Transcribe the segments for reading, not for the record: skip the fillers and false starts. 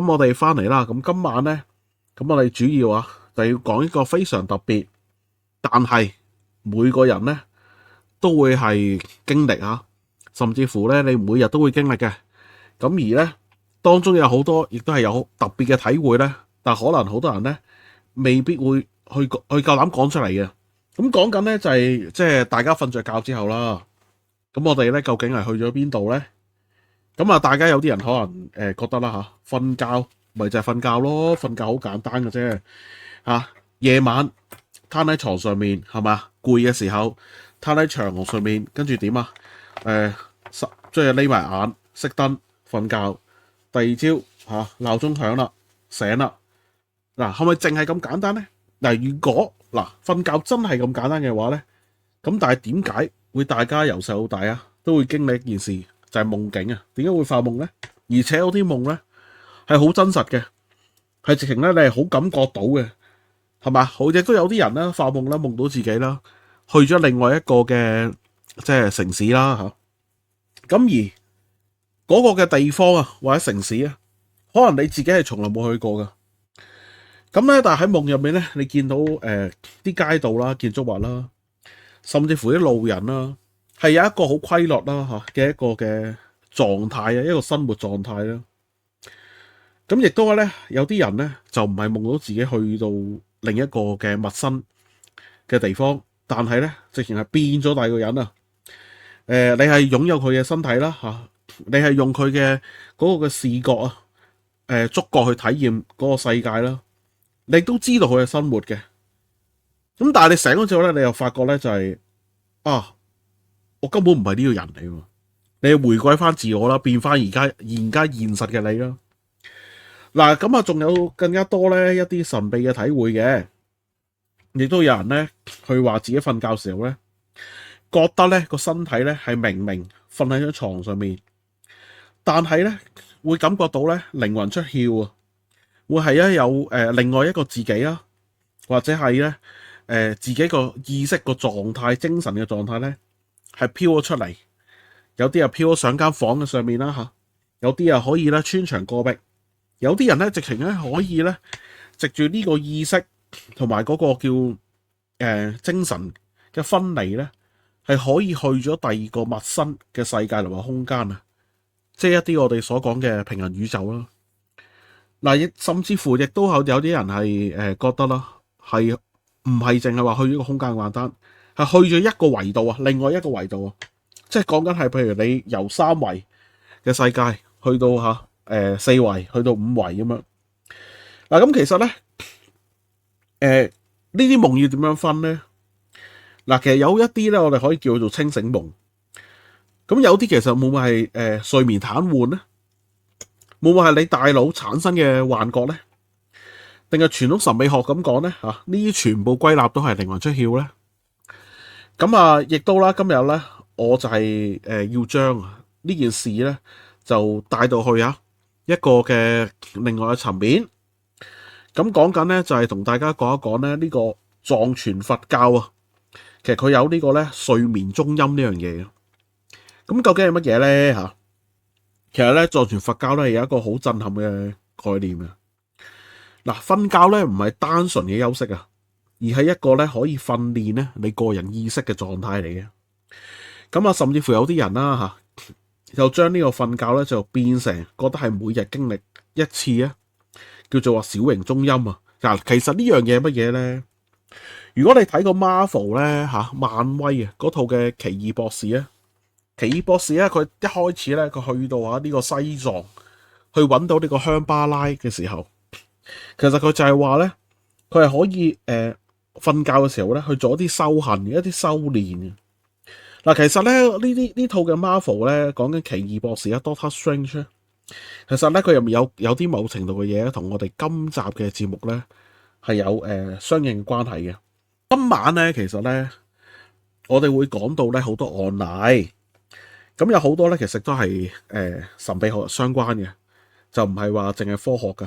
咁我哋翻嚟啦。咁今晚呢，咁我哋主要就要講一個非常特別，但係每個人呢都會係經歷甚至乎呢你每日都會經歷嘅。咁而呢當中有好多亦都係有特別嘅體會呢，但可能好多人呢未必會去夠膽講出嚟嘅。咁講緊呢就係即係大家瞓着覺之後啦。咁我哋呢究竟係去咗邊度呢？咁大家有啲人可能覺得啦瞓覺咪就係瞓覺咯，瞓覺好簡單嘅啫。夜晚攤喺床上面係嘛，攰嘅時候攤喺床上面，跟住點即係匿埋眼熄燈瞓覺。第二朝鬧鐘響啦，醒啦。係咪淨係咁簡單呢？如果瞓覺真係咁簡單嘅話呢，咁但係點解會大家由細到大都會經歷一件事，就係夢境點解會發夢呢？而且有啲夢呢係好真實嘅，係直情咧你係好感覺到嘅，係嘛？好，亦都有啲人咧發夢啦，夢到自己啦去咗另外一個嘅即係城市啦咁而嗰個嘅地方或者城市可能你自己係從來冇去過噶。咁咧，但係喺夢入面咧，你見到啲街道啦、建築物啦，甚至乎啲路人啦，係有一個好規律啦嘅一個嘅狀態一個生活狀態啦。咁亦都咧有啲人咧就唔係夢到自己去到另一個嘅陌生嘅地方，但係咧直情係變咗第二個人你係擁有佢嘅身體啦你係用佢嘅嗰個嘅視覺觸覺去體驗嗰個世界啦。你都知道佢嘅生活嘅，咁但係你醒咗之後咧，你又發覺咧就係我根本唔係呢個人嚟喎。你回歸翻自我啦，變翻而家現實嘅你啦。咁仲有更加多咧一啲神秘嘅體會嘅，亦都有人咧去話自己瞓覺時候咧，覺得咧個身體咧係明明瞓喺張床上面，但係咧會感覺到咧靈魂出竅會係有另外一個自己或者係咧自己個意識個狀態、精神嘅狀態咧係飄咗出嚟。有啲飄咗上間房嘅上面啦有啲可以咧穿牆過壁，有啲人咧直情咧可以咧藉住呢個意識同埋嗰個叫精神嘅分離咧，係可以去咗第二個陌生嘅世界同埋空間即係一啲我哋所講嘅平行宇宙啦。甚至乎亦都有啲人係覺得啦，係唔係淨係話去咗個空間咁簡單，係去咗一個維度另外一個維度即係講緊係譬如你由三維嘅世界去到四維，去到五維咁樣。咁其實咧呢啲夢要點樣分咧？其實有一啲咧我哋可以叫做清醒夢，咁有啲其實會唔會係睡眠癱瘓咧？會唔會係你大腦產生嘅幻覺呢？定係傳統神秘學咁講呢？呢啲全部歸納都係靈魂出竅呢？咁亦都啦，今日呢，我就係要將呢件事呢，就帶到去一個嘅另外嘅層面。咁講緊呢，就係同大家講一講呢個藏傳佛教其實佢有呢個呢睡眠中陰呢樣嘢。咁究竟係乜嘢呢？其實咧，藏傳佛教咧係有一個好震撼嘅概念嘅。瞓覺咧唔係單純嘅休息而係一個咧可以訓練咧你個人意識嘅狀態嚟嘅。咁甚至乎有啲人啦就將呢個瞓覺咧就變成覺得係每日經歷一次叫做小型中陰其實呢樣嘢係乜嘢咧？如果你睇過 Marvel 咧漫威嗰套嘅奇異博士奇異博士咧，佢一開始咧，佢去到呢個西藏，去揾到呢個香巴拉嘅時候，其實佢就係話咧，佢係可以瞓覺嘅時候咧，去做一啲修行、一啲修煉嘅。其實咧呢套嘅 Marvel 咧，講緊奇異博士Doctor Strange 咧，其實咧佢入面有啲某程度嘅嘢同我哋今集嘅節目咧係有相應關係嘅。今晚咧，其實咧我哋會講到咧好多案例。咁有好多咧，其實都係神秘學相關嘅，就唔係話淨係科學噶。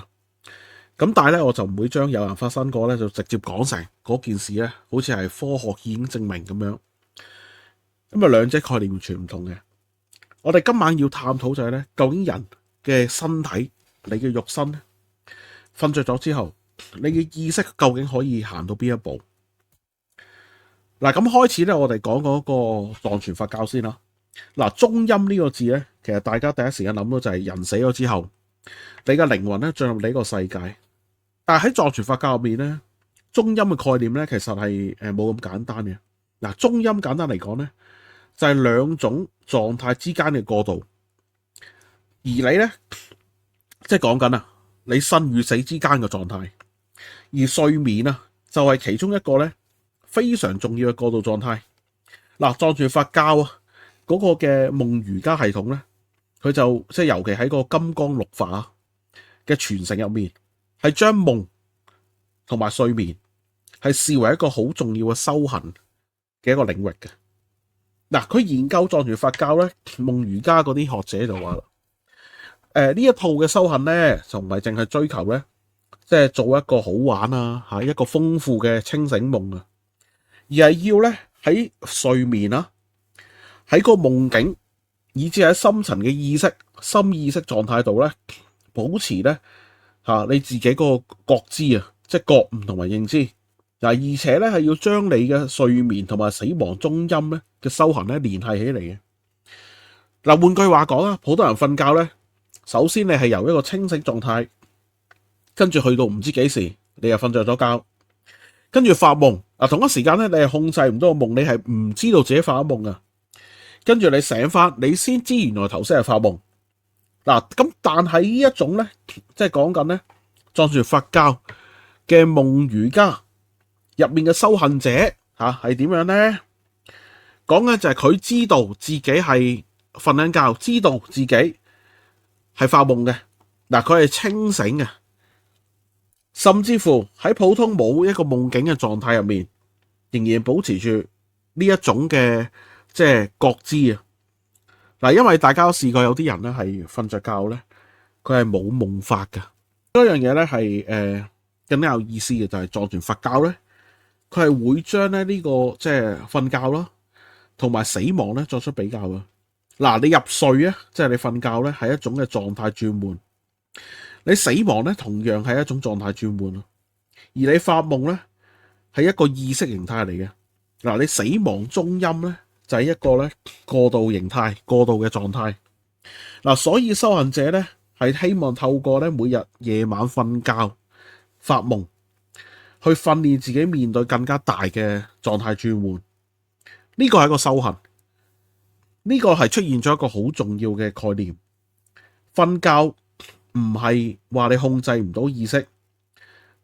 咁但係咧，我就唔會將有人發生過咧，就直接講成嗰件事咧，好似係科學已經證明咁樣。咁兩者概念完全唔同嘅。我哋今晚要探討就係咧，究竟人嘅身體你嘅肉身瞓着咗之後，你嘅意識究竟可以行到邊一步？嗱，咁開始咧，我哋講嗰個藏傳佛教先啦。嗱，中陰呢個字咧，其實大家第一時間諗到就係人死咗之後，你嘅靈魂咧進入呢個世界。但係喺藏傳佛教入面咧，中陰嘅概念咧，其實係冇咁簡單嘅。嗱，中陰簡單嚟講咧，就係兩種狀態之間嘅過渡。而你咧，即係講緊啊，你生與死之間嘅狀態。而睡眠啊，就係其中一個咧非常重要嘅過渡狀態。嗱，藏傳佛教啊嗰個嘅夢瑜伽系統咧，佢就即係尤其喺個金剛六法嘅傳承入面，係將夢同埋睡眠係視為一個好重要嘅修行嘅一個領域嘅。嗱，佢研究藏傳佛教咧，夢瑜伽嗰啲學者就話啦，呢一套嘅修行咧，就唔係淨係追求咧，即係做一個好玩啊嚇，一個豐富嘅清醒夢啊，而係要咧喺睡眠啊，喺個夢境，以至喺深層嘅意識、深意識狀態度咧，保持咧嚇你自己嗰個覺知啊，即係覺悟同埋認知嗱，而且咧係要將你嘅睡眠同埋死亡中陰咧嘅修行咧聯繫起嚟嘅。嗱，換句話講啊，好多人瞓覺咧，首先你係由一個清醒狀態，跟住去到唔知幾時，你又瞓着咗覺，跟住發夢嗱，同一時間咧你係控制唔到個夢，你係唔知道自己發咗夢啊。跟住你醒翻，你先知原來頭先係發夢嗱。咁但係呢一種咧，即係講緊咧藏傳佛教嘅夢瑜伽入面嘅修行者嚇係點樣咧？講嘅就係佢知道自己係瞓緊覺，知道自己係發夢嘅嗱，佢係清醒嘅，甚至乎喺普通冇一個夢境嘅狀態入面，仍然保持住呢一種嘅即係覺知啊！嗱，因為大家都試過有啲人咧係瞓着覺咧，佢係冇夢法㗎。嗰樣嘢咧係更加有意思嘅就係藏傳佛教咧，佢係會將咧呢個即係瞓覺啦，同埋死亡咧作出比較啊！嗱，你入睡啊，即係你瞓覺咧係一種嘅狀態轉換，你死亡咧同樣係一種狀態轉換啊，而你發夢咧係一個意識形態嚟嘅。嗱，你死亡中陰咧就係一個咧過渡形態、過渡嘅狀態。嗱，所以修行者咧係希望透過咧每日夜晚瞓覺發夢，去訓練自己面對更加大嘅狀態轉換。呢個係一個修行，呢個係出現咗一個好重要嘅概念。瞓覺唔係話你控制唔到意識，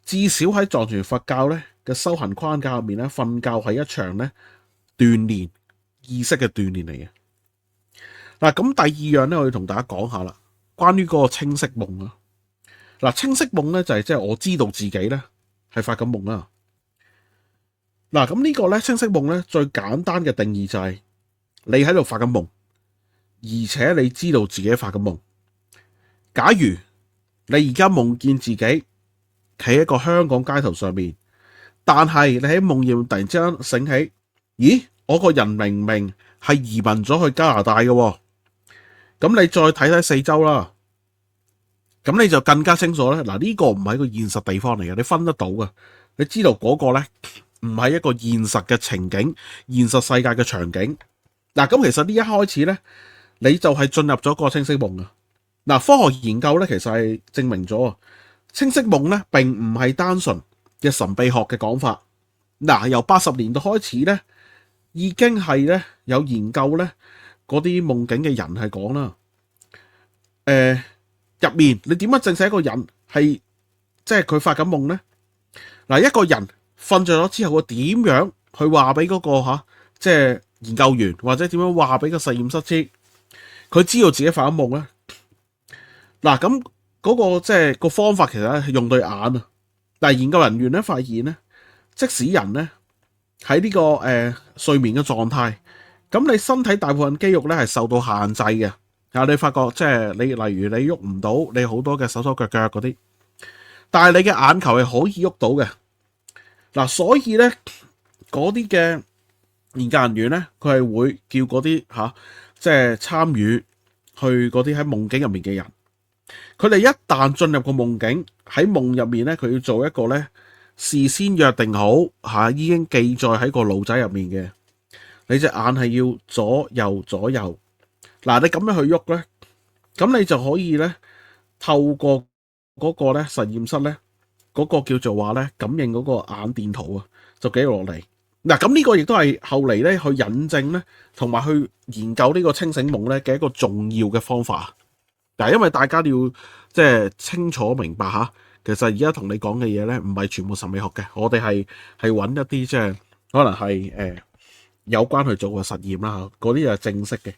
至少喺藏傳佛教咧嘅修行框架入面咧，瞓覺係一場咧鍛煉意識嘅鍛煉嚟嘅。嗱，咁第二樣咧，我要同大家講下啦，關於嗰個清晰夢啊。嗱，清晰夢咧就係即係我知道自己咧係發緊夢啦。嗱，咁呢個咧清晰夢咧最簡單嘅定義就係你喺度發緊夢，而且你知道自己發緊夢。假如你而家夢見自己企喺一個香港街頭上面，但係你喺夢魘突然之間醒起，咦，我個人明明係移民咗去加拿大嘅喎。咁你再睇睇四周啦，咁你就更加清楚咧。嗱，呢個唔係一個現實地方嚟嘅，你分得到嘅，你知道嗰個咧唔係一個現實嘅情景、現實世界嘅場景。嗱，咁其實呢一開始咧，你就係進入咗個清晰夢啊。嗱，科學研究咧其實係證明咗啊，清晰夢咧並唔係單純嘅神秘學嘅講法。嗱，由80年代開始咧，已經係咧有研究咧嗰啲夢境嘅人係講啦。入面你點樣證實一個人係即係佢發緊夢咧？嗱，一個人瞓着咗之後，佢點樣去話俾嗰個即係研究員，或者點樣話俾個實驗室知佢知道自己發緊夢咧？嗱，咁嗰個即係個方法其實係用對眼啊。但係研究人員咧發現咧，即使人咧喺呢個睡眠嘅狀態，咁你身體大部分肌肉咧係受到限制嘅。你發覺即係你例如你喐唔到，你好多嘅手手腳腳嗰啲，但係你嘅眼球係可以喐到嘅。嗱，所以咧嗰啲嘅研究人員咧，佢係會叫嗰啲即係參與去嗰啲喺夢境入面嘅人，佢哋一旦進入個夢境，喺夢入面咧，佢要做一個咧事先約定好已經記載喺個腦仔入面嘅。你隻眼係要左右左右。嗱，你咁樣去喐咧，咁你就可以咧透過嗰個咧實驗室咧嗰個叫做話咧感應嗰個眼電圖啊，就記落嚟。嗱，咁呢個亦都係後嚟咧去引證咧，同埋去研究呢個清醒夢咧嘅一個重要嘅方法。嗱，因為大家要即係清楚明白吓，其實而家同你講嘅嘢咧，唔係全部神秘學嘅，我哋係揾一啲即係可能係有關去做嘅實驗啦，嗰啲就係正式嘅。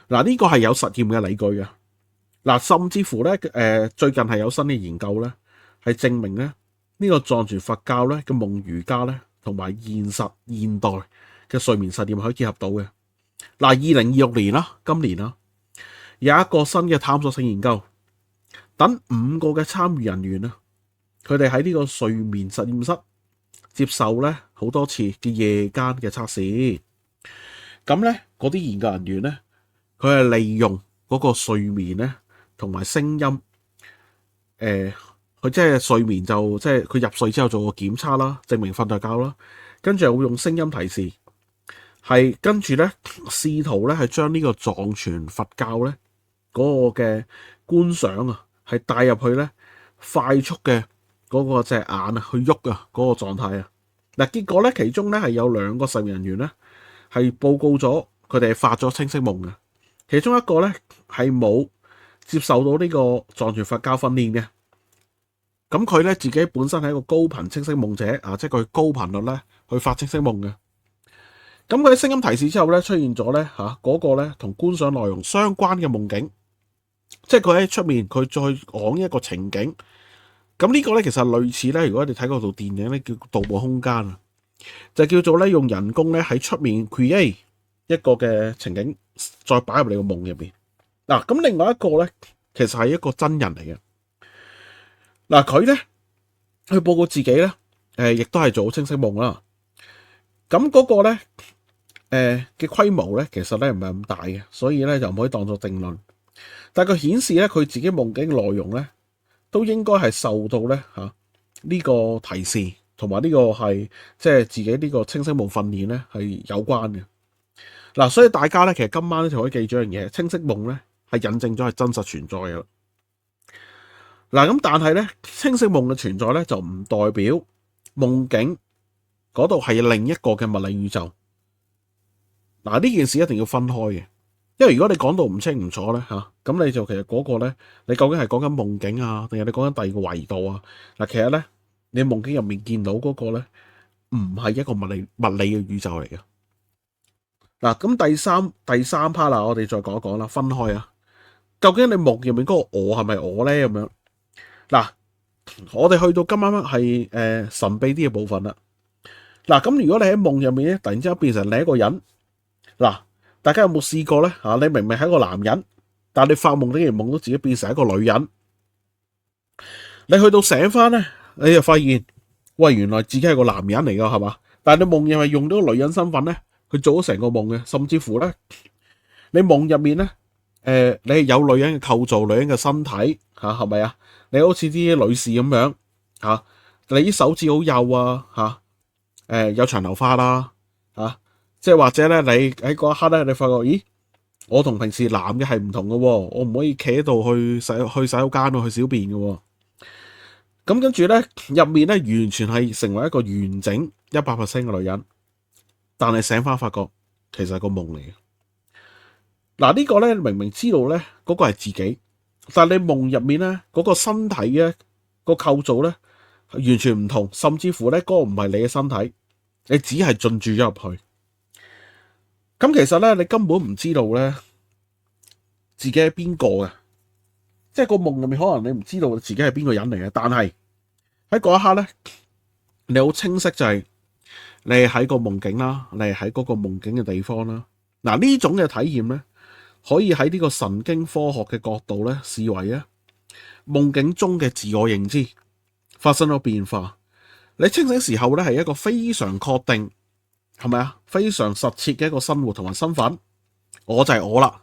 嗱，呢個係有實驗嘅理據嘅。嗱，甚至乎咧最近係有新嘅研究咧，係證明咧呢個藏傳佛教咧嘅夢瑜伽咧，同埋現代嘅睡眠實驗可以結合到嘅。嗱，2026年啦，今年啦，有一個新嘅探索性研究，等5個嘅參與人員啊，佢哋喺呢個睡眠實驗室接受咧好多次嘅夜間嘅測試。咁咧嗰啲研究人員咧，佢係利用嗰個睡眠咧同埋聲音，佢即係睡眠就即係佢入睡之後做個檢測啦，證明瞓大覺啦，跟住又會用聲音提示。係跟住咧，試圖咧係將呢個藏傳佛教咧嗰個嘅觀想啊，係帶入去咧快速嘅嗰個隻眼啊去喐啊嗰個狀態啊。嗱，結果咧其中咧係有2個實驗人員咧係報告咗佢哋係發咗清晰夢嘅，其中一個咧係冇接受到呢個藏傳佛教訓練嘅。咁佢咧自己本身係一個高頻清晰夢者啊，即係佢高頻率咧去發清晰夢嘅。咁佢喺聲音提示之後咧，出現咗咧嗰個咧同觀想內容相關嘅夢境，即係佢喺出面佢再講一個情景。咁呢個咧其實類似咧，如果你睇過套電影咧叫《盜夢空間》啊，就叫做咧用人工咧喺出面 create 一個嘅情景，再擺入你個夢入邊。嗱，咁另外一個咧，其實係一個真人嚟嘅。嗱，佢咧去報告自己咧，亦都係做清晰夢啦。咁嗰個咧，嘅規模咧，其實咧唔係咁大嘅，所以咧就唔可以當作定論。但係佢顯示咧，佢自己夢境嘅內容咧，都應該係受到咧呢個提示，同埋呢個係即係自己呢個清晰夢訓練咧係有關嘅。嗱，所以大家咧其實今晚咧就可以記住一樣嘢，清晰夢咧係印證咗係真實存在嘅。嗱，咁但係咧，清晰夢嘅存在咧就唔代表夢境嗰度係另一個嘅物理宇宙。嗱，呢件事一定要分開嘅，因為如果你講到唔清唔楚咧咁你就其實嗰個咧，你究竟係講緊夢境啊，定係你講緊第二個維度啊？嗱，其實咧，你夢境入面見到嗰個咧，唔係一個物理嘅宇宙嚟嘅。嗱，咁第三 part 啦，我哋再講一講啦，分開啊。究竟你夢入面嗰個我係咪我咧？咁樣嗱，我哋去到今晚係神秘啲嘅部分啦。嗱，咁如果你喺夢入面咧，突然之間變成另一個人。嗱，大家有冇試過咧？你明明係一個男人，但係你發夢竟然夢到自己變成一個女人。你去到醒翻咧，你就發現，喂，原來自己係個男人嚟噶，係嘛？但係你夢又係用到個女人身份咧，去做咗成個夢嘅，甚至乎咧，你夢入面咧，你係有女人嘅構造、女人嘅身體，係咪啊？你好似啲女士咁樣，你啲手指好幼啊，有長頭髮啦，即係或者咧，你喺嗰一刻咧，你發覺，咦，我同平時男嘅係唔同嘅，我唔可以企喺度去洗手間去小便嘅。咁跟住咧，入面咧完全係成為一個完整100% 嘅女人，但係醒翻發覺其實係個夢嚟嘅。嗱，呢個咧明明知道咧嗰個係自己，但係你夢入面咧嗰個身體咧個構造咧完全唔同，甚至乎咧嗰個唔係你嘅身體，你只係進駐咗入去。咁其實咧，你根本唔知道咧自己係邊個嘅，即係個夢入面可能你唔知道自己係邊個人嚟嘅，但係喺嗰一刻咧，你好清晰就係你係喺個夢境啦，你係喺嗰個夢境嘅地方啦。嗱，呢種嘅體驗咧，可以喺呢個神經科學嘅角度咧，視為咧夢境中嘅自我認知發生咗變化。你清醒時候咧係一個非常確定，係咪啊？非常實切嘅一個生活同埋身份，我就係我啦。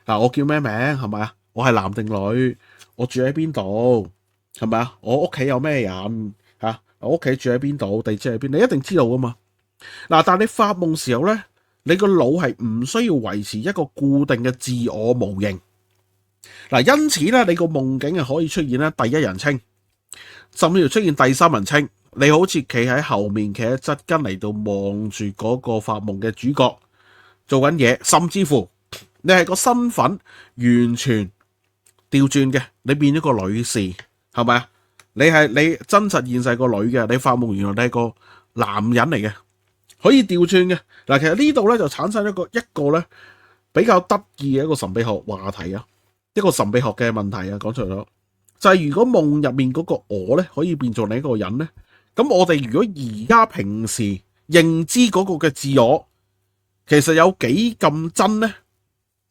嗱，我叫咩名係咪啊？我係男定女？我住喺邊度係咪啊？我屋企有咩人嚇？我屋企住喺邊度？地址喺邊？你一定知道噶嘛？嗱，但係你發夢時候咧，你個腦係唔需要維持一個固定嘅自我模型。嗱，因此咧，你個夢境係可以出現咧第一人稱，甚至乎出現第三人稱。你好似企喺後面，企喺側跟嚟到望住嗰個發夢嘅主角做緊嘢，甚至乎你係個身份完全調轉嘅，你變咗個女士，係咪啊？你真實現世個女嘅，你發夢原來你係個男人嚟嘅，可以調轉嘅。嗱，其實呢度咧就產生一個咧比較得意嘅一個神秘學話題啊，一個神秘學嘅問題啊，講出嚟咯，就係如果夢入面嗰個我咧可以變做另一個人咧，咁我哋如果而家平時認知嗰個嘅自我，其實有幾咁真呢？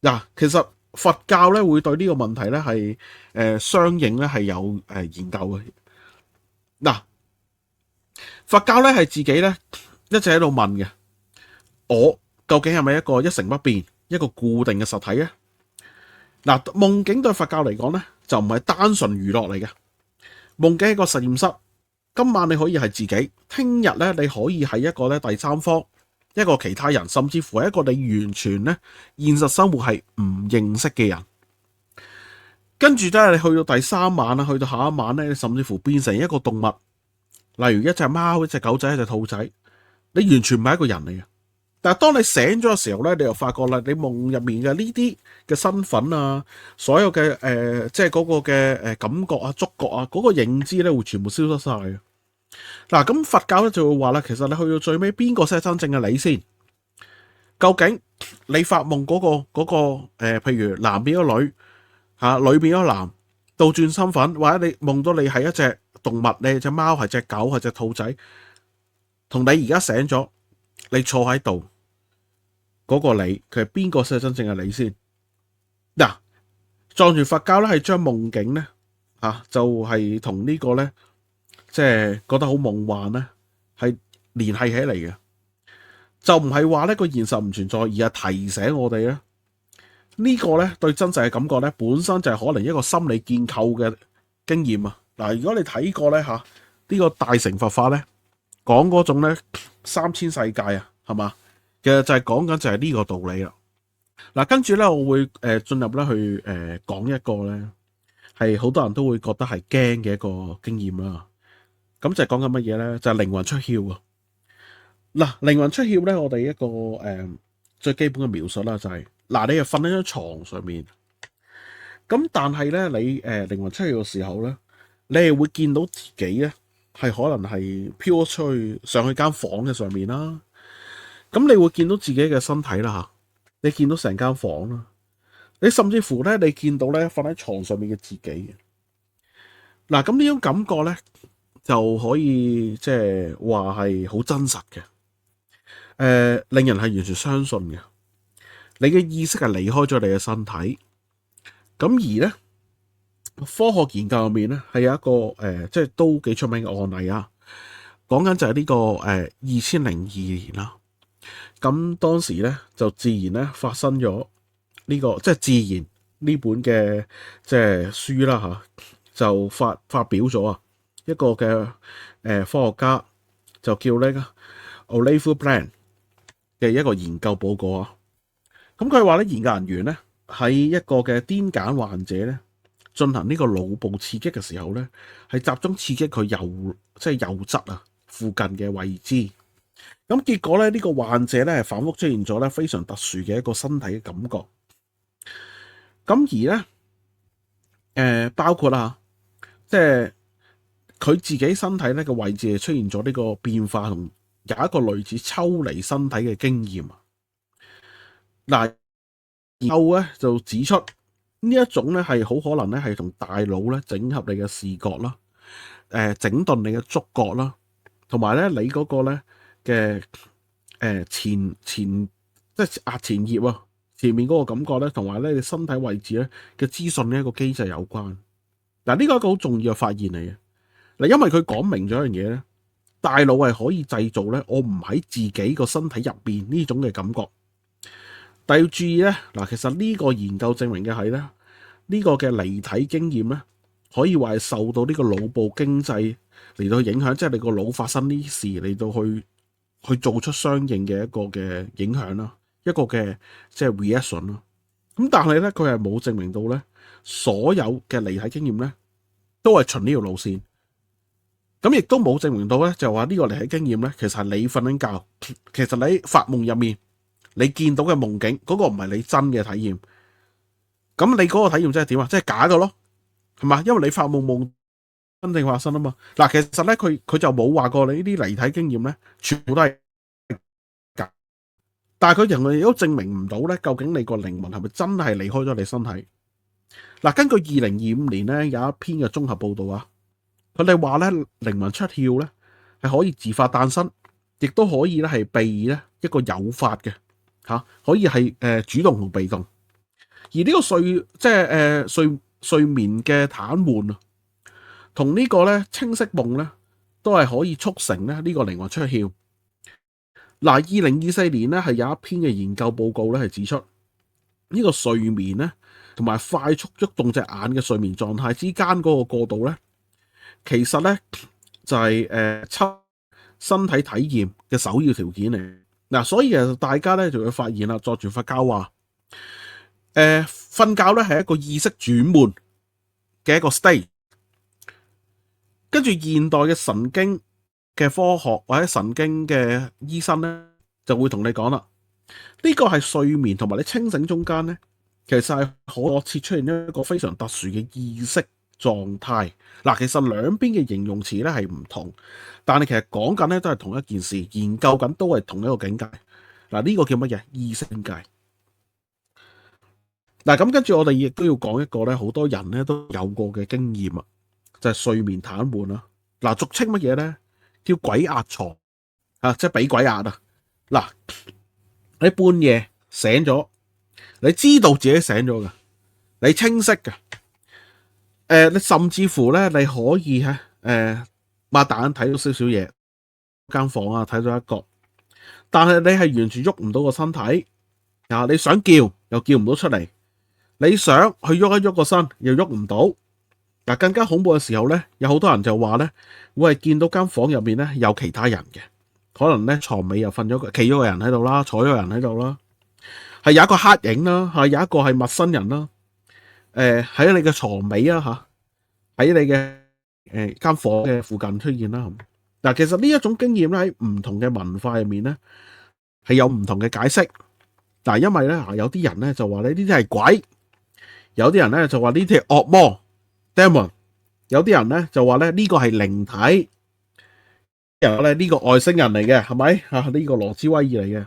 嗱，其實佛教咧會對呢個問題咧係相應咧係有研究嘅。嗱，佛教咧係自己咧一直喺度問嘅，我究竟係咪一個一成不變、一個固定嘅實體咧？嗱，夢境對佛教嚟講咧就唔係單純娛樂嚟嘅，夢境係一個實驗室。今晚你可以係自己，聽日咧你可以係一個咧第三方，一個其他人，甚至乎係一個你完全咧現實生活係唔認識嘅人。跟住咧，你去到第三晚啦，去到下一晚咧，你甚至乎變成一個動物，例如一隻貓、一隻狗仔、一隻兔仔，你完全唔係一個人嚟嘅。但係當你醒咗嘅時候咧，你又發覺啦，你夢入面嘅呢啲嘅身份啊，所有嘅即係嗰個嘅感覺啊、觸覺啊，嗰個認知咧會全部消失晒嘅。嗱，咁佛教咧就會話啦，其實你去到最尾，邊個先係真正嘅你先？究竟你發夢嗰個譬如男變咗女吓，女變咗男，倒轉身份，或者你夢到你係一隻動物，你係隻貓，係隻狗，係隻兔仔，同你而家醒咗，你坐喺度。嗰個你，佢係邊個先係真正嘅你先？嗱，藏傳佛教咧係將夢境咧就係同呢個咧，即係覺得好夢幻咧，係聯繫起嚟嘅，就唔係話呢個現實唔存在，而係提醒我哋咧呢個咧對真實嘅感覺咧，本身就係可能一個心理建構嘅經驗啊！嗱，如果你睇過咧呢個大乘佛法咧，講嗰種咧3000世界啊，係嘛？其實就係講緊就係呢個道理啦。嗱，跟住咧我會進入咧去講一個咧係好多人都會覺得係驚嘅一個經驗啦。咁就係講緊乜嘢咧？就係靈魂出竅啊！嗱，靈魂出竅咧，我哋一個最基本嘅描述啦，就係嗱，你係瞓喺張床上面，咁但係咧你靈魂出竅嘅時候咧，你係會見到自己咧係可能係飄咗出去上去間房嘅上面啦。咁你會見到自己嘅身體啦吓，你見到成間房啦，你甚至乎咧，你見到咧瞓喺床上面嘅自己。嗱，咁呢種感覺咧就可以即係話係好真實嘅，令人係完全相信嘅。你嘅意識係離開咗你嘅身體，咁而咧科學研究入面咧係有一個即係都幾出名嘅案例啊，講緊就係呢個2002年啦。咁當時咧就自然咧發生咗呢個即係自然呢本嘅即係書啦吓，就發表咗啊一個嘅科學家就叫呢個 Oliver Bland 嘅一個研究報告啊。咁佢話咧，研究人員咧喺一個嘅癲癇患者咧進行呢個腦部刺激嘅時候咧，係集中刺激佢右側啊附近嘅位置。咁結果咧，呢個患者咧係反覆出現咗咧非常特殊嘅一個身體嘅感覺。咁而咧，包括啦，即係佢自己身體咧嘅位置係出現咗呢個變化，同有一個類似抽離身體嘅經驗。嗱，研究咧就指出呢一種咧係好可能咧係同大腦咧整合你嘅視覺啦，整頓你嘅觸覺啦，同埋咧你嗰個咧嘅前即係額前葉啊，前面嗰個感覺咧，同埋咧你身體位置咧嘅資訊呢一個機制有關。嗱，呢個係一個好重要嘅發現嚟嘅。嗱，因為佢講明咗一樣嘢咧，大腦係可以製造咧我唔喺自己個身體入邊呢種嘅感覺。但要注意咧，嗱，其實呢個研究證明嘅係咧，呢個嘅離體經驗咧，可以話係受到呢個腦部經濟嚟到去影響，即係你個腦發生呢事嚟到去做出相應嘅一個嘅影響啦，一個嘅即係 reaction 啦。咁但係咧，佢係冇證明到咧，所有嘅離體經驗咧都係循呢條路線。咁亦都冇證明到咧，就話呢個離體經驗咧，其實係你瞓緊覺，其實你發夢入面你見到嘅夢境嗰個唔係你真嘅體驗。咁你嗰個體驗即係點啊？即係假嘅咯，係嘛？因為你發夢真正發生啊嘛。嗱，其實咧佢就冇話過你呢啲離體經驗咧，全部都係假。但係佢仍然都證明唔到咧，究竟你個靈魂係咪真係離開咗你身體？嗱，根據2025年咧有一篇嘅綜合報道啊，佢哋話咧靈魂出竅咧係可以自發誕生，亦都可以咧係被咧一個誘發嘅嚇，可以係主動同被動。而呢個睡眠嘅癱瘓啊，同呢個咧清晰夢咧，都係可以促成咧呢個靈魂出竅。嗱，2024年咧係有一篇嘅研究報告咧係指出，呢個睡眠咧同埋快速喐動隻眼嘅睡眠狀態之間嗰個過渡咧，其實咧就係抽身體體驗嘅首要條件嚟。嗱，所以其實大家咧就會發現啦，作住佛教話，瞓覺咧係一個意識轉換嘅一個 state， 跟住現代嘅神經嘅科學或者神經嘅醫生咧就會同你講啦，呢個係睡眠同埋你清醒中間咧，其實係可設出現一個非常特殊嘅意識狀態。嗱，其實兩邊嘅形容詞咧係唔同，但係其實講緊咧都係同一件事，研究緊都係同一個境界。嗱，呢個叫乜嘢？意識境界。嗱，咁跟住我哋亦都要講一個咧，好多人咧都有過嘅經驗啊，就係睡眠癱瘓啦。嗱，俗稱乜嘢咧？叫鬼壓床啊，即係俾鬼壓啊！嗱，你半夜醒咗，你知道自己醒咗噶，你清晰噶，你甚至乎咧，你可以擘大眼睇到少少嘢，間房啊睇到一角，但係你係完全喐唔到個身體啊！你想叫又叫唔到出嚟。你想去喐一喐個身，又喐唔到。嗱，更加恐怖嘅時候咧，有好多人就話咧，會係見到間房入面咧有其他人嘅，可能咧床尾又瞓咗個企咗個人喺度啦，坐咗個人喺度啦，係有一個黑影啦，係有一個係陌生人啦。喺你嘅床尾啊吓，喺你嘅間房嘅附近出現啦。嗱，其實呢一種經驗咧喺唔同嘅文化入面咧係有唔同嘅解釋。但係因為咧有啲人咧就話咧呢啲係鬼。有啲人咧就話呢啲係惡魔 demon， 有啲人咧就話咧呢個係靈體，有咧呢個外星人嚟嘅，係咪啊？呢個羅茲威爾嚟嘅。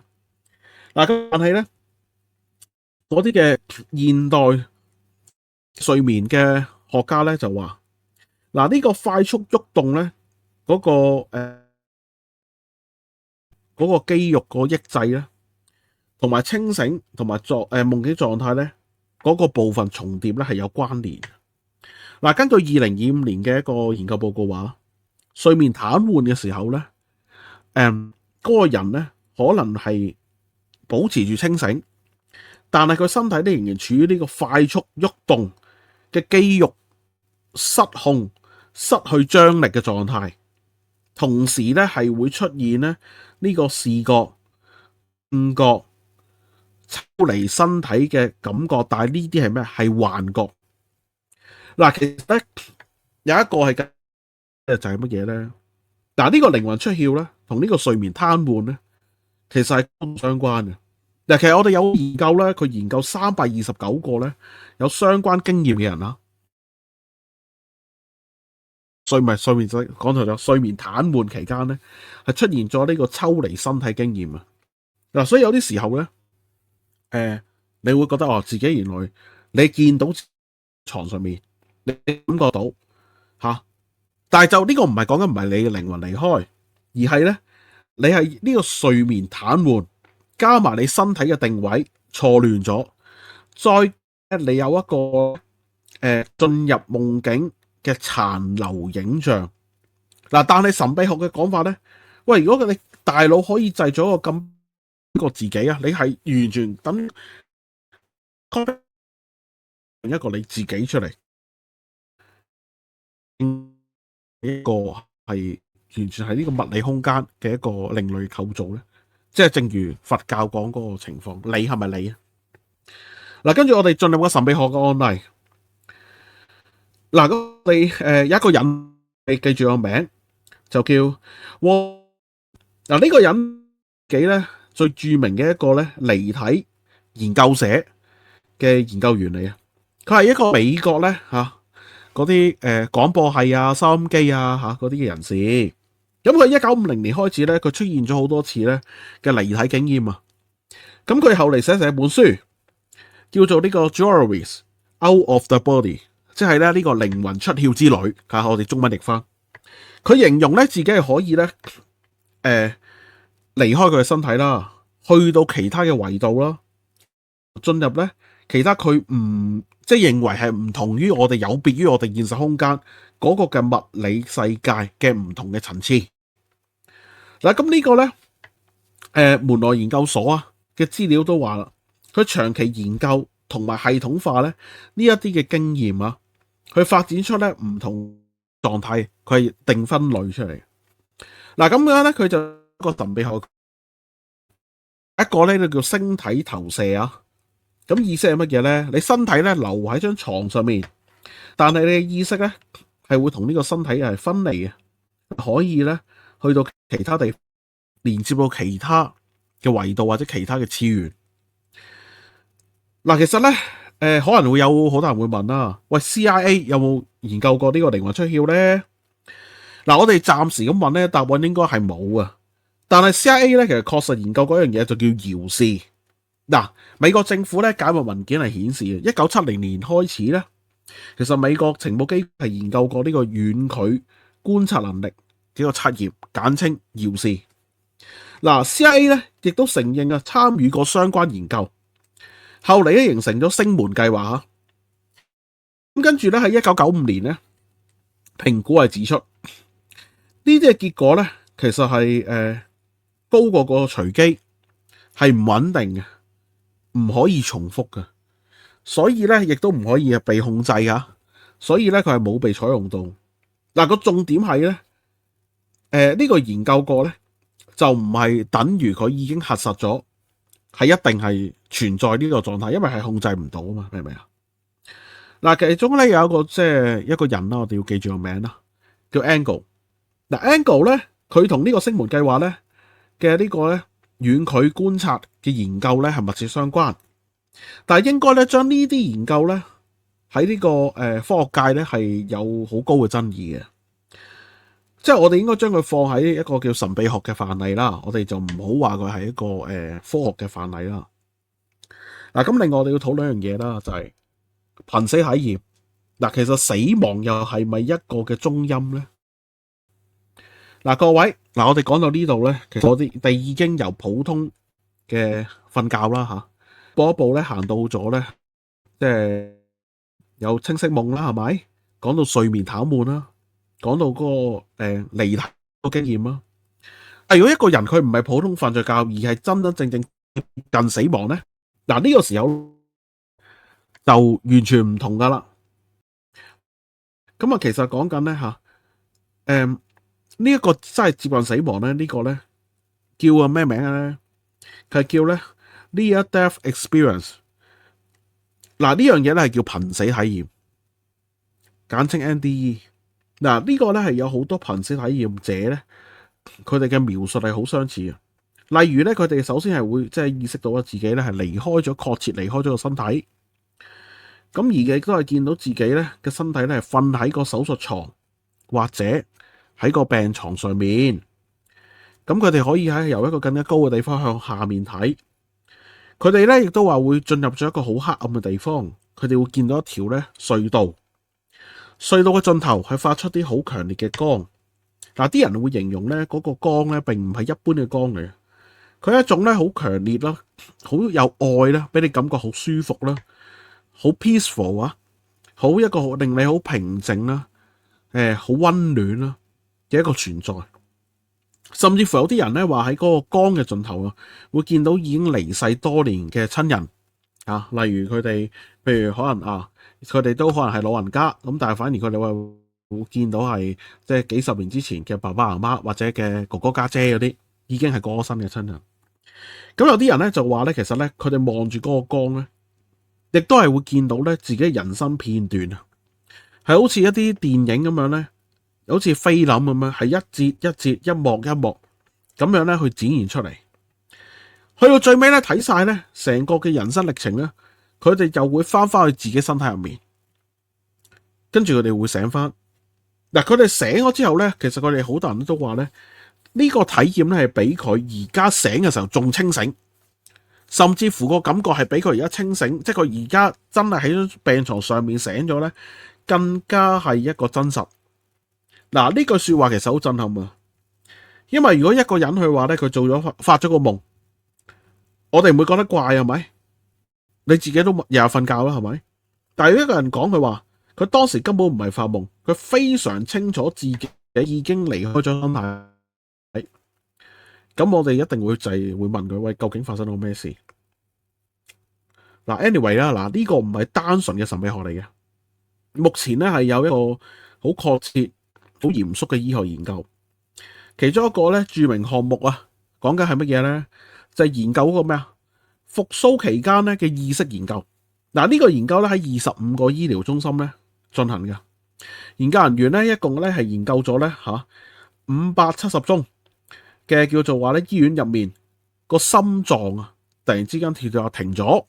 嗱，但係咧嗰啲嘅現代睡眠嘅學家咧就話，嗱，呢個快速喐動咧嗰個肌肉個抑制咧，同埋清醒同埋夢境狀態咧。嗰個部分重疊咧係有關聯。嗱，根據2025年嘅一個研究報告話，睡眠癱瘓嘅時候咧，嗰個人咧可能係保持住清醒，但係佢身體咧仍然處於呢個快速喐動嘅肌肉失控、失去張力嘅狀態，同時咧係會出現咧呢個視覺、聽覺、抽離身體嘅感覺，但係呢啲係咩？係幻覺。嗱，其實咧有一個係就係乜嘢咧？嗱，呢個靈魂出竅咧，同呢個睡眠癱瘓咧，其實係相關嘅。嗱，其實我哋有研究咧，佢研究329個咧有相關經驗嘅人啦，睡眠講錯咗，睡眠癱瘓期間咧係出現咗呢個抽離身體經驗啊。嗱，所以有啲時候咧。你會覺得自己原來你見到床上面，你感覺到但係就呢個唔係講緊唔係你嘅靈魂離開，而係咧你係呢個睡眠癱瘓，加埋你身體嘅定位錯亂咗，再你有一個進入夢境嘅殘留影像。嗱，但係神秘學嘅講法咧，喂，如果你大腦可以製造一個咁個自己啊，你係完全等 copy 一個你自己出嚟，一個係完全係呢個物理空間嘅一個另類構造咧。即係正如佛教講嗰個情況，你係咪你啊？嗱，跟住我哋進入個神秘學嘅案例。嗱，我哋有一個人，你記住個名就叫嗱，呢個人幾咧最著名嘅一個咧離體研究社嘅研究員嚟啊。佢係一個美國咧嗰啲廣播系啊、收音機啊嗰啲嘅人士。咁佢1950年開始咧，佢出現咗好多次咧嘅離體經驗啊。咁佢後嚟寫成一本書，叫做呢個 Journeys Out of the Body， 即係咧呢個靈魂出竅之旅。我哋中文譯翻，佢形容咧自己係可以咧離開佢嘅身體啦，去到其他嘅維度啦，進入咧其他佢唔即係認為係唔同於我哋有別於我哋現實空間嗰個嘅物理世界嘅唔同嘅層次。嗱，咁呢個咧門羅研究所嘅資料都話啦，佢長期研究同埋系統化咧呢一啲嘅經驗去發展出咧唔同狀態，佢係定分類出嚟。嗱，咁樣咧佢就個神秘學一個咧就叫星體投射啊。咁意思係乜嘢咧？你身體咧留喺張床上面，但係你嘅意識咧係會同呢個身體係分離嘅，可以咧去到其他地方，連接到其他嘅維度或者其他嘅次元。嗱，其實咧可能會有好多人會問啦，喂，CIA 有冇研究過呢個靈魂出竅咧？嗱，我哋暫時咁問咧，答案應該係冇啊。但係 CIA 咧其實確實研究嗰樣嘢就叫遙視。嗱，美國政府咧解密文件係顯示，1970年開始咧，其實美國情報機構係研究過呢個遠距觀察能力嘅個測驗，簡稱遙視。嗱，CIA 咧亦都承認參與過相關研究，後嚟咧形成咗星門計劃。咁跟住咧喺1995年咧，評估係指出呢啲嘅結果咧，其實係高過個隨機，係唔穩定嘅，唔可以重複嘅，所以咧亦都唔可以被控制㗎，所以咧佢係冇被採用到。嗱，個重點係咧，呢個研究過咧就唔係等於佢已經核實咗係一定係存在呢個狀態，因為係控制唔到啊嘛，明唔明啊？嗱，其中咧有一個即係一個人啦，我哋要記住個名啦，叫 Angle。嗱，Angle 咧佢同呢個星門計劃咧嘅呢個咧遠距觀察嘅研究咧係密切相關，但係應該咧將呢啲研究咧喺呢個科學界咧係有好高嘅爭議嘅，即係我哋應該將佢放喺一個叫神秘學嘅範例啦，我哋就唔好話佢係一個科學嘅範例啦。嗱，咁另外我哋要討論一樣嘢啦，就係瀕死體驗。嗱，其實死亡又係咪一個嘅中陰咧？嗱，各位，我哋講到呢度咧，其實我哋已經由普通嘅瞓覺啦步一步咧行到咗咧，即係有清晰夢啦，係咪？講到睡眠癱瘓啦，講到嗰個離體嘅經驗啦。如果一個人佢唔係普通瞓着覺，而係真真正正近死亡咧，嗱，呢個時候就完全唔同噶啦。咁其實講緊咧呢一個真係接近死亡咧，呢個咧叫咩名咧？佢係叫咧 Near Death Experience。嗱，呢樣嘢咧係叫瀕死體驗，簡稱 NDE。嗱，呢個咧係有好多瀕死體驗者咧，佢哋嘅描述係好相似嘅。例如咧，佢哋首先係會即係意識到自己咧係離開咗，確切離開咗個身體。咁而亦都係見到自己咧嘅身體咧係瞓喺個手術床或者喺個病床上面。咁佢哋可以由一個更加高嘅地方向下面睇。佢哋咧亦都話會進入咗一個好黑暗嘅地方，佢哋會見到一條咧隧道，隧道嘅盡頭係發出啲好強烈嘅光。嗱，啲人會形容咧嗰個光咧並唔係一般嘅光嚟，佢係一種咧好強烈啦，好有愛啦，俾你感覺好舒服啦，好 peaceful 好一個令你好平靜啦，好溫暖啦嘅一個存在。甚至乎有啲人咧話喺嗰個江嘅盡頭啊，會見到已經離世多年嘅親人啊，例如佢哋，譬如可能佢哋都可能係老人家咁，但係反而佢哋會見到係即係幾十年之前嘅爸爸媽媽或者嘅哥哥家姐嗰啲已經係過咗身嘅親人。咁有啲人咧就話咧，其實咧佢哋望住嗰個江咧，亦都係會見到咧自己人生片段啊，係好似一啲電影咁樣咧，好似菲林咁樣，係一節一節、一幕一幕咁樣咧去展現出嚟。去到最尾咧睇晒咧成個嘅人生歷程咧，佢哋就會翻去自己身體入面，跟住佢哋會醒翻。嗱，佢哋醒咗之後咧，其實佢哋好多人都話咧，呢個體驗咧係比佢而家醒嘅時候仲清醒，甚至乎個感覺係比佢而家清醒，即係佢而家真係喺病床上面醒咗咧，更加係一個真實。嗱，呢句說話其實好震撼啊！因為如果一個人去話咧，佢發咗個夢，我哋唔會覺得怪，係咪？你自己都日日瞓覺啦，係咪？但係一個人講佢話，佢當時根本唔係發夢，佢非常清楚自己已經離開咗身體。咁我哋一定會會問佢，喂，究竟發生咗咩事？嗱，anyway 啦，嗱，呢個唔係單純嘅神秘學嚟嘅。目前咧係有一個好確切、好嚴肅嘅醫學研究，其中一個咧著名項目啊，講緊係乜嘢咧？就係研究嗰個咩啊？復甦期間咧嘅意識研究。嗱，呢個研究咧喺25個醫療中心咧進行嘅。研究人員咧一共咧係研究咗咧570宗嘅叫做話咧醫院入面個心臟啊突然之間跳跳停咗。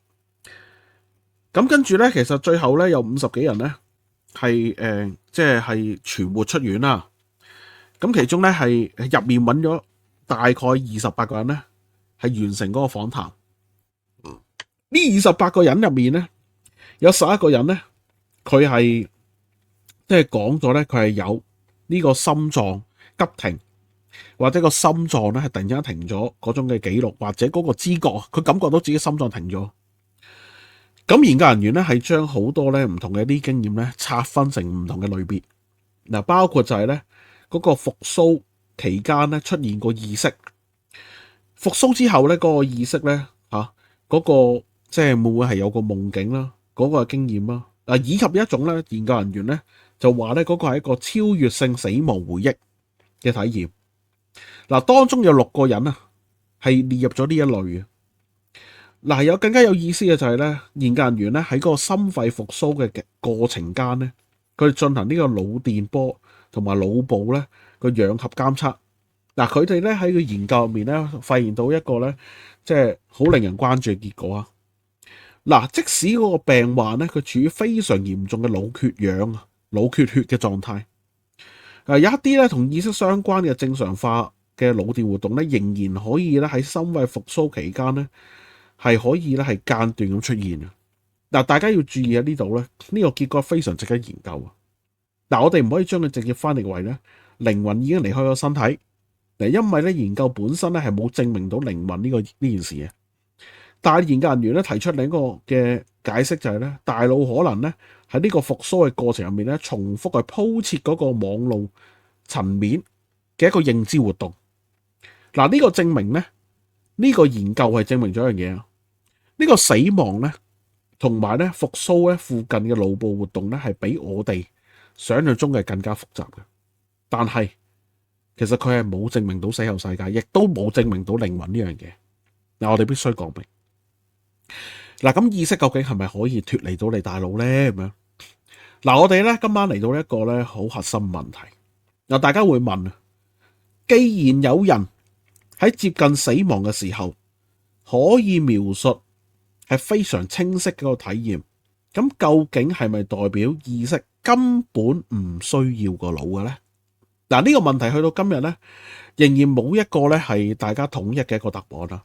咁跟住咧，其實最後咧有50幾人咧係即係存活出院啦。咁其中咧係入面揾咗大概28個人咧係完成嗰個訪談。呢28個人入面咧，有11個人咧，佢係即係講咗咧，佢係有呢個心臟急停，或者個心臟咧係突然間停咗嗰種嘅記錄，或者嗰個知覺，佢感覺到自己心臟停咗。咁研究人員咧係將好多咧唔同嘅啲經驗咧拆分成唔同嘅類別，嗱，包括就係咧嗰個復甦期間咧出現個意識，復甦之後咧嗰個意識咧嗰個即係會唔會係有個夢境啦，嗰個經驗啦，以及一種咧研究人員咧就話咧嗰個係一個超越性死亡回憶嘅體驗。嗱，當中有6個人啊係列入咗呢一類嘅。嗱，有更加有意思嘅就係咧，研究人員咧喺嗰個心肺復甦嘅過程間咧，佢哋進行呢個腦電波同埋腦部咧個氧合監測。嗱，佢哋咧喺個研究入面咧發現到一個咧即係好令人關注嘅結果啊！嗱，即使嗰個病患咧佢處於非常嚴重嘅腦缺氧、腦缺血嘅狀態，有一啲咧同意識相關嘅正常化嘅腦電活動咧，仍然可以咧喺心肺復甦期間咧係可以咧係間斷咁出現。嗱，大家要注意喺呢度咧，呢個結果非常值得研究啊！嗱，我哋唔可以將佢直接翻譯為咧靈魂已經離開咗身體，嗱，因為咧研究本身咧係冇證明到靈魂呢件事嘅。但係研究人員咧提出另一個嘅解釋就係咧，大腦可能咧喺呢個復甦嘅過程入面咧，重複去鋪設嗰個網路層面嘅一個認知活動。嗱，呢個證明咧，呢個研究係證明咗一樣嘢啊！呢個死亡咧同埋咧復甦咧附近嘅腦部活動咧係比我哋想象中嘅更加複雜嘅。但係其實佢係冇證明到死後世界，亦都冇證明到靈魂呢樣嘢。嗱，我哋必須講明。嗱，咁意識究竟係咪可以脫離到你大腦咧？咁樣嗱，我哋咧今晚嚟到一個咧好核心問題。嗱，大家會問啊，既然有人喺接近死亡嘅時候可以描述係非常清晰嘅個體驗，咁究竟係咪代表意識根本唔需要個腦嘅咧？嗱，呢個問題去到今日咧，仍然冇一個咧係大家統一嘅一個答案啦。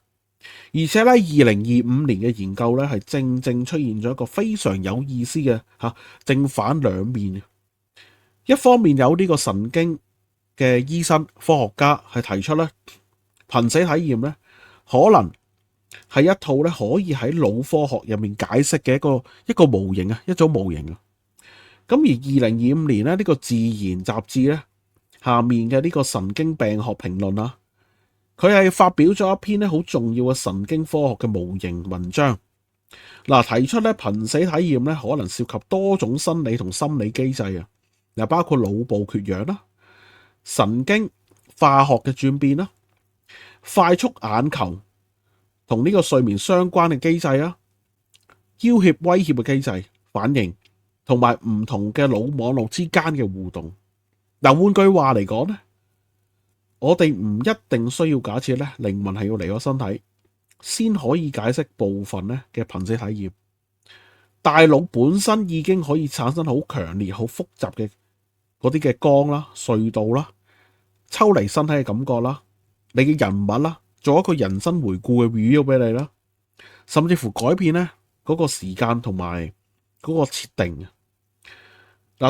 而且咧，2025年嘅研究咧係正正出現咗一個非常有意思嘅正反兩面。一方面有呢個神經嘅醫生、科學家係提出咧，瀕死體驗咧可能係一套咧可以喺腦科學入面解釋嘅一個模型啊，一種模型啊。咁而2025年咧呢個《自然》雜誌咧下面嘅呢個神經病學評論啊，佢係發表咗一篇咧好重要嘅神經科學嘅模型文章。提出咧瀕死體驗咧可能涉及多種生理同心理機制啊，包括腦部缺氧啦、神經化學嘅轉變啦、快速眼球同呢個睡眠相關嘅機制啦、要挾威脅嘅機制反應，同埋唔同嘅腦網絡之間嘅互動。換句話嚟講咧，我哋唔一定需要假設咧靈魂係要離開身體先可以解釋部分咧嘅瀕死體驗。大腦本身已經可以產生好強烈、好複雜嘅嗰啲嘅光啦、隧道啦、抽離身體嘅感覺啦、你嘅人物啦，做一個人生回顧嘅 review 俾你啦，甚至乎改變咧嗰個時間同埋嗰個設定。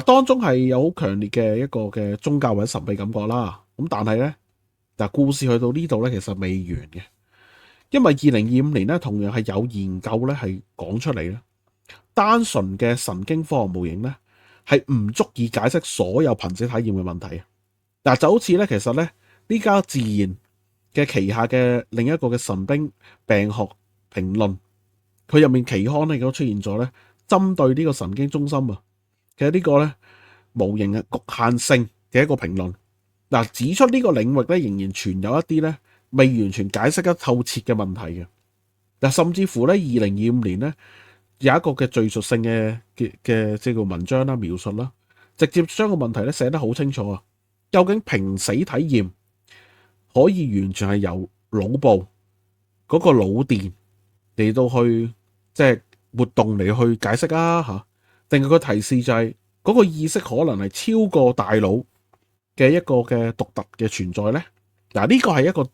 當中係有好強烈嘅一個嘅宗教或者神秘感覺啦。咁但係咧，故事去到呢度咧，其實未完嘅，因為2025年咧，同樣係有研究咧係講出嚟咧，單純嘅神經科學模型咧係唔足以解釋所有瀕死體驗嘅問題。就好似咧，其實咧呢家自然嘅旗下嘅另一個嘅神經病學評論，佢入面期刊咧亦都出現咗咧，針對呢個神經中心其實呢個咧模型嘅局限性嘅一個評論。指出呢個領域咧仍然存有一啲咧未完全解釋得透徹嘅問題嘅。甚至乎咧2025年咧有一個嘅敘述性嘅即係文章啦、描述啦，直接將個問題咧寫得好清楚啊。究竟瀕死體驗可以完全係由腦部嗰個腦電嚟到去即係活動嚟去解釋吓，定係個提示就係嗰個意識可能係超過大腦嘅一個嘅獨特嘅存在呢？呢個係一個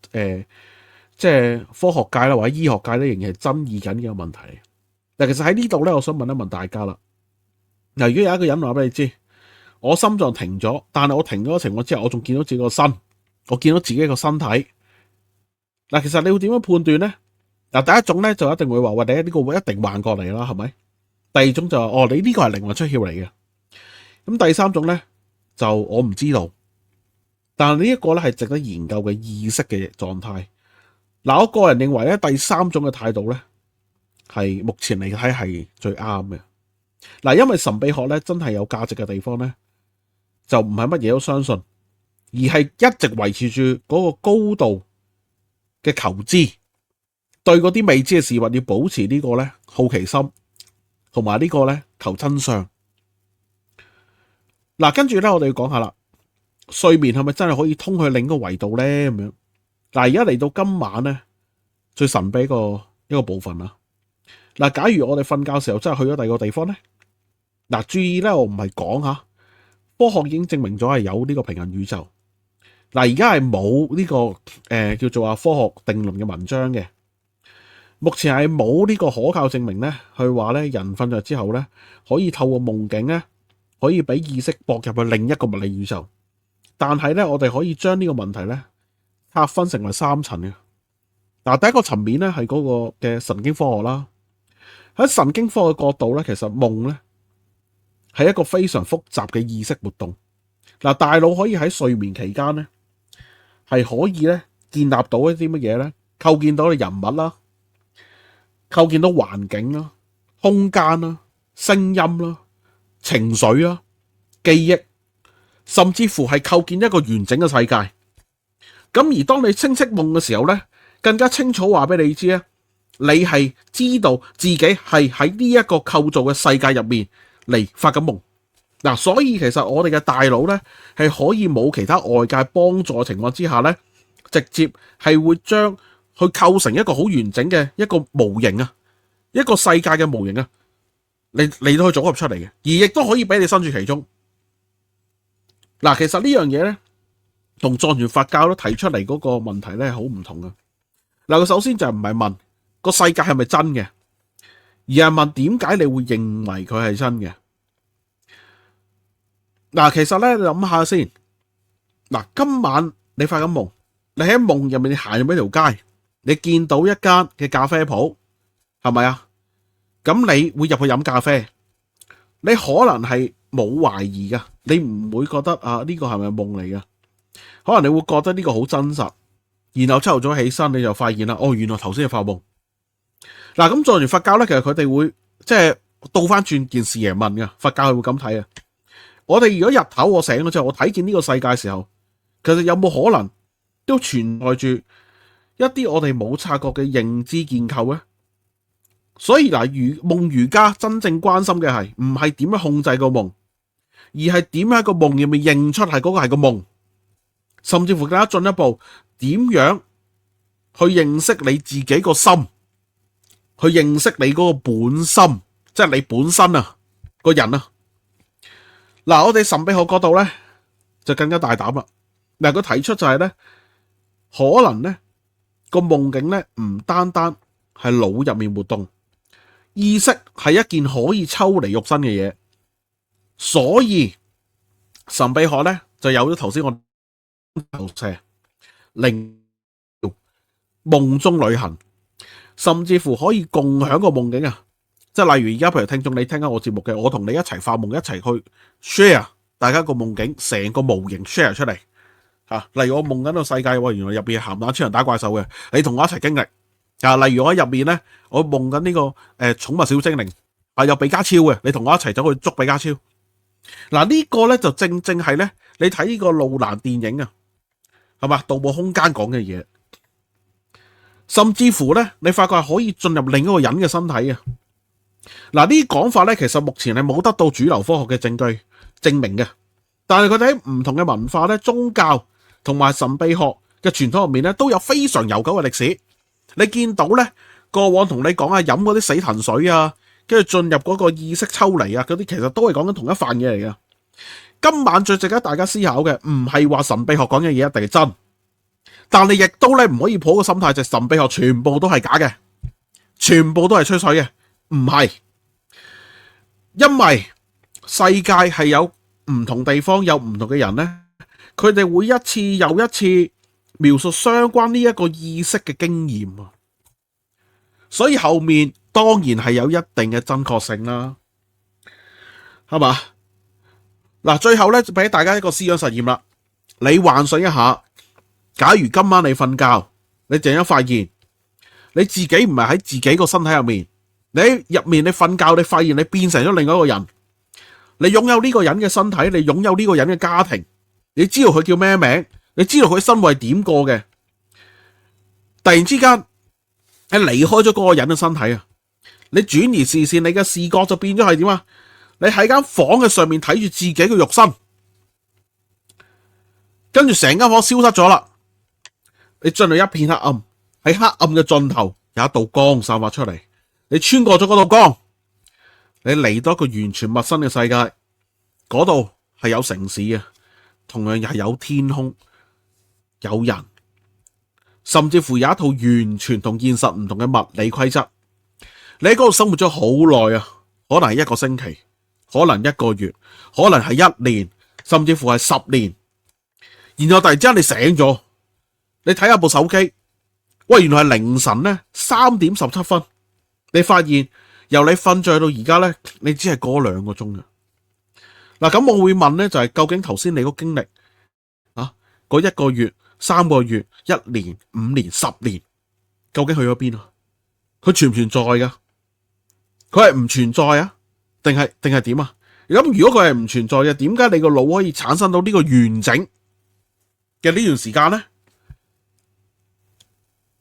即係科學界啦或者醫學界咧仍然係爭議緊嘅問題。其實喺呢度咧，我想問一問大家啦。如果有一個人話俾你知，我心臟停咗，但係我停咗嘅情況之後，我仲見到自己個身，我見到自己個身體。其實你會點樣判斷呢？第一種咧就一定會話，喂，你呢個會一定幻覺嚟啦，係咪？第二種就話，你呢個係靈魂出竅嚟嘅。咁第三種咧就我唔知道。但係呢一個咧係值得研究嘅意識嘅狀態。我個人認為咧，第三種嘅態度咧係目前嚟睇係最啱嘅。因為神秘學咧真係有價值嘅地方咧，就唔係乜嘢都相信，而係一直維持住嗰個高度嘅求知，對嗰啲未知嘅事物要保持呢個咧好奇心，同埋呢個咧求真相。跟住咧我哋要講下啦。睡眠係咪真係可以通去另一個維度呢？咁樣而家嚟到今晚咧最神秘一個部分啦。假如我哋瞓覺時候真係去咗第二個地方呢？注意咧，我唔係講吓，科學已經證明咗係有呢個平行宇宙。而家係冇呢個叫做科學定論嘅文章嘅，目前係冇呢個可靠證明咧，去話咧人瞓着之後咧可以透過夢境咧可以俾意識駁入去另一個物理宇宙。但係咧，我哋可以將呢個問題咧拆分成為3層嘅。第一個層面咧係嗰個嘅神經科學啦。喺神經科學嘅角度咧，其實夢咧係一個非常複雜嘅意識活動。大腦可以喺睡眠期間咧係可以咧建立到一啲乜嘢咧？構建到你人物啦，構建到環境啦、空間啦、聲音啦、情緒啦、記憶。甚至乎係構建一個完整嘅世界。咁而當你清晰夢嘅時候咧，更加清楚話俾你知咧，你係知道自己係喺呢一個構造嘅世界入面嚟發緊夢。所以其實我哋嘅大腦咧係可以冇其他外界幫助嘅情況之下咧，直接係會將去構成一個好完整嘅一個模型啊，一個世界嘅模型啊，嚟到去組合出嚟嘅，而亦都可以俾你身處其中。其實呢樣嘢咧，同藏傳佛教都提出嚟嗰個問題咧，好唔同啊。佢首先就唔係問個世界係咪真嘅，而係問點解你會認為佢係真嘅。其實咧，你諗下先。今晚你發緊夢，你喺夢入面，你行入一條街，你見到一間嘅咖啡鋪，係咪啊？咁你會入去飲咖啡，你可能係冇懷疑噶。你唔會覺得呢個係咪夢嚟噶？可能你會覺得呢個好真實，然後朝頭早起身你就發現啦，原來頭先係發夢。嗱，咁做完佛教咧，其實佢哋會即係倒翻轉件事嚟問噶，佛教係會咁睇啊。我哋如果日頭我醒咗之後，我睇見呢個世界嘅時候，其實有冇可能都存在住一啲我哋冇察覺嘅認知建構咧？所以嗱，夢瑜伽真正關心嘅係唔係點樣控制個夢，而係點樣喺個夢入面認出係嗰個係個夢，甚至乎更加進一步，點樣去認識你自己個心，去認識你嗰個本心，即係你本身啊個人啊。嗱，我哋神秘學角度咧就更加大膽啦。嗱，佢提出就係咧，可能咧個夢境咧唔單單係腦入面活動。意識係一件可以抽離肉身嘅嘢，所以神秘學咧就有咗頭先我投射、靈、夢中旅行，甚至乎可以共享個夢境啊！即係例如而家譬如聽眾你聽緊我節目嘅，我同你一齊發夢，一齊去 share 大家個夢境，成個模型 share 出嚟吓。例如我夢緊個世界，原來入邊鹹蛋超人打怪獸嘅，你同我一齊經歷。例如我喺入面咧，我夢緊呢個寵物小精靈有比卡超嘅，你同我一齊走去捉比卡超。嗱，呢個咧就正正係咧，你睇呢個路蘭電影啊，係嘛？盜夢空間講嘅嘢，甚至乎咧，你發覺係可以進入另一個人嘅身體嘅。嗱，呢啲講法咧，其實目前係冇得到主流科學嘅證據證明嘅，但係佢哋喺唔同嘅文化咧、宗教同埋神秘學嘅傳統入面咧，都有非常悠久嘅歷史。你見到咧，過往同你講啊，飲嗰啲死藤水啊，跟住進入嗰個意識抽離啊，嗰啲其實都係講緊同一範嘢嚟嘅。今晚最值得大家思考嘅，唔係話神秘學講嘅嘢一定係真，但係亦都咧唔可以抱個心態就係神秘學全部都係假嘅，全部都係吹水嘅，唔係，因為世界係有唔同地方有唔同嘅人咧，佢哋會一次又一次描述相關呢一個意識嘅經驗啊，所以後面當然係有一定嘅真確性啦，係嘛？嗱，最後咧就俾大家一個思想實驗啦。你幻想一下，假如今晚你瞓覺，你突然間發現你自己唔係喺自己個身體入面，你喺入面你瞓覺，你發現你變成咗另外一個人，你擁有呢個人嘅身體，你擁有呢個人嘅家庭，你知道佢叫咩名？你知道佢生活係點過嘅，突然之間你離開咗嗰個人嘅身體啊，你轉移視線，你嘅視覺就變咗係點啊？你喺間房嘅上面睇住自己嘅肉身，跟住成間房消失咗啦，你進入一片黑暗，喺黑暗嘅盡頭有一道光散發出嚟，你穿過咗嗰道光，你嚟到一個完全陌生嘅世界，嗰度係有城市嘅，同樣又係有天空。有人，甚至乎有一套完全同現實唔同嘅物理規則。你喺嗰度生活咗好耐啊，可能係1個星期，可能1個月，可能係1年，甚至乎係10年。然後突然之間你醒咗，你睇下部手機，喂，原來係凌晨咧3點17分。你發現由你瞓着到而家咧，你只係過2個鐘嘅。嗱，咁我會問咧，就係究竟頭先你個經歷啊，嗰1個月、3個月、1年、5年、10年，究竟去咗邊啊？佢存唔存在噶？佢係唔存在啊？定係點啊？咁如果佢係唔存在嘅，點解你個腦可以產生到呢個完整嘅呢段時間咧？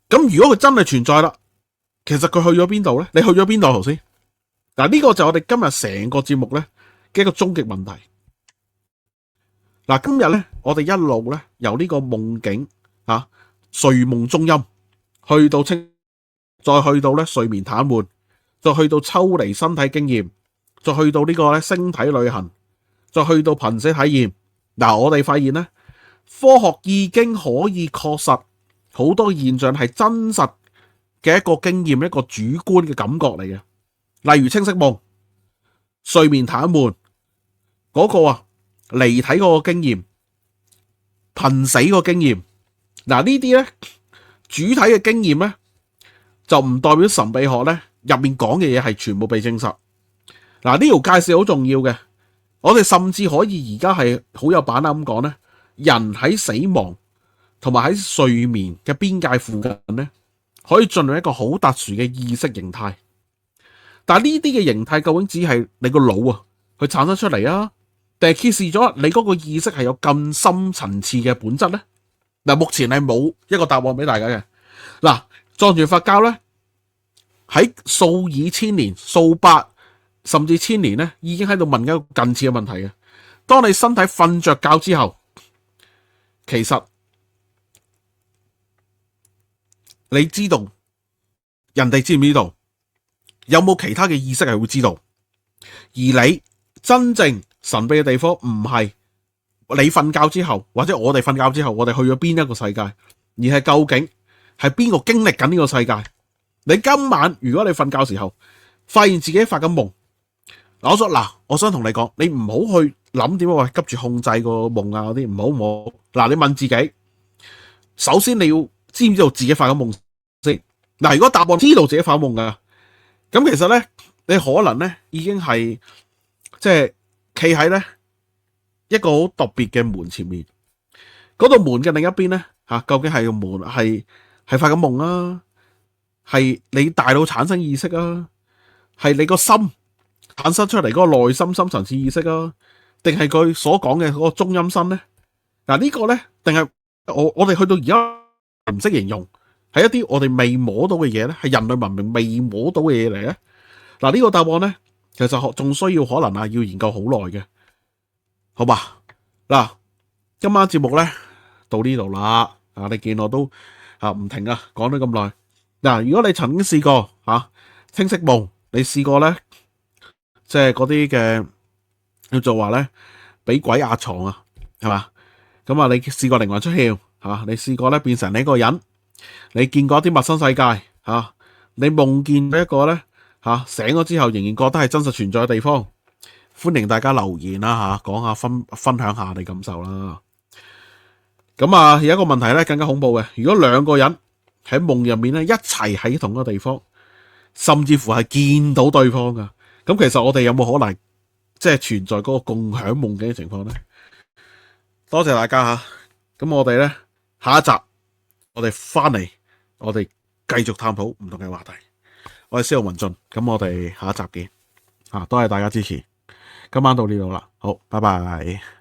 咁如果佢真係存在啦，其實佢去咗邊度咧？你去咗邊度頭先？嗱，呢個就係我哋今日成個節目咧嘅一個終極問題。嗱，今日咧我哋一路咧由呢個夢境啊、睡夢中陰，去到清，再去到咧睡眠癱瘓，再去到抽離身體經驗，再去到呢個咧星體旅行，再去到瀕死體驗。嗱，我哋發現咧，科學已經可以確實好多現象係真實嘅一個經驗，一個主觀嘅感覺嚟嘅。例如清晰夢、睡眠癱瘓嗰個啊，離體嗰個經驗、瀕死個經驗。嗱，呢啲咧主體嘅經驗咧，就唔代表神秘學咧入面講嘅嘢係全部被證實。嗱，呢條界線好重要嘅。我哋甚至可以而家係好有把握咁講咧，人喺死亡同埋喺睡眠嘅邊界附近咧，可以進入一個好特殊嘅意識形態。但係呢啲嘅形態究竟只係你個腦啊去產生出嚟啊，定係揭示咗你嗰個意識係有更深層次嘅本質呢？嗱，目前係冇一個答案俾大家嘅。嗱，藏傳佛教咧喺數以千年、數百甚至千年咧，已經喺度問緊一個近似嘅問題嘅。當你身體瞓着覺之後，其實你知道人哋知唔知道？有冇其他嘅意識係會知道？而你真正神秘嘅地方唔係你瞓覺之後，或者我哋瞓覺之後，我哋去咗邊一個世界，而係究竟係邊個經歷緊呢個世界？你今晚如果你瞓覺時候發現自己發緊夢，我想同你講，你唔好去諗點樣急住控制個夢啊嗰啲，唔好。嗱，你問自己，首先你要知唔知道自己發緊夢先？嗱，如果答案知道自己發夢噶，咁其實咧，你可能咧已經係即係企喺咧一個好特別嘅門前面，嗰道門嘅另一邊咧究竟係個門係發緊夢啊？係你大腦產生意識啊？係你個心產生出嚟嗰個內心深層次意識啊？定係佢所講嘅嗰個中陰身咧？嗱，呢個咧，定係我哋去到而家唔識形容，係一啲我哋未摸到嘅嘢咧，係人類文明未摸到嘅嘢嚟咧。嗱，呢個答案咧，其實仲需要可能要研究好耐嘅，好嘛？嗱，今晚節目咧到呢度啦。你見我都唔停講咗咁耐。嗱，如果你曾經試過清晰夢，你試過咧，即係嗰啲嘅叫做話咧，俾鬼壓床啊，係嘛？咁你試過靈魂出竅你試過咧變成你一個人，你見過一啲陌生世界你夢見咗一個咧醒咗之後仍然覺得係真實存在嘅地方，歡迎大家留言啦講下分享下你感受啦。咁有一個問題咧更加恐怖嘅，如果兩個人喺夢入面咧一齊喺同一個地方，甚至乎係見到對方噶，咁其實我哋有冇可能即係存在嗰個共享夢境嘅情況咧？多謝大家咁我哋咧下一集我哋翻嚟，我哋繼續探討唔同嘅話題。我係司徒文進，咁我哋下一集見多謝大家支持，今晚到呢度啦，好，拜拜。